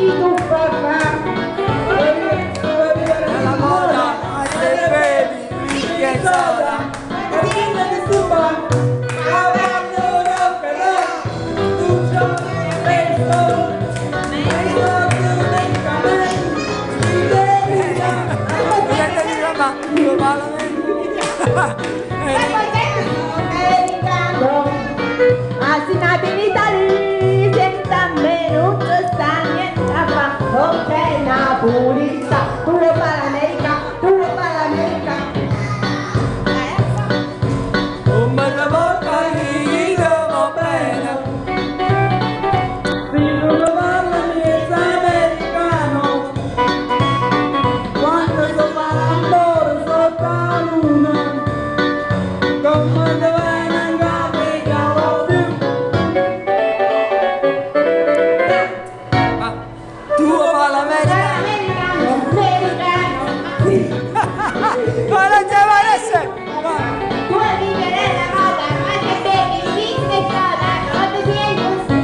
y tu papá. La moda, de baby, weekend soda. Así nato in Italia, senza me non ci sta niente a fa, non c'è napolista, tu lo fai l'America, tu lo fai l'America. Un bel volta gli va bene. Se non parla miezza americano, quando so fare amore sotto la luna, come te viene a capire più. Tu fai l'americano, ma non ci vuole essere. Vuoi vivere la moda, ma che bevi, pizza e soda, quando si è così.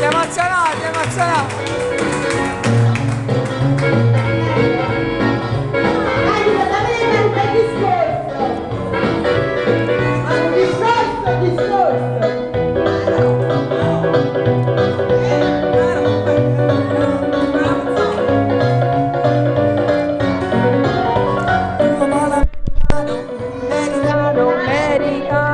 Emozionati, emozionati. Americano, americano.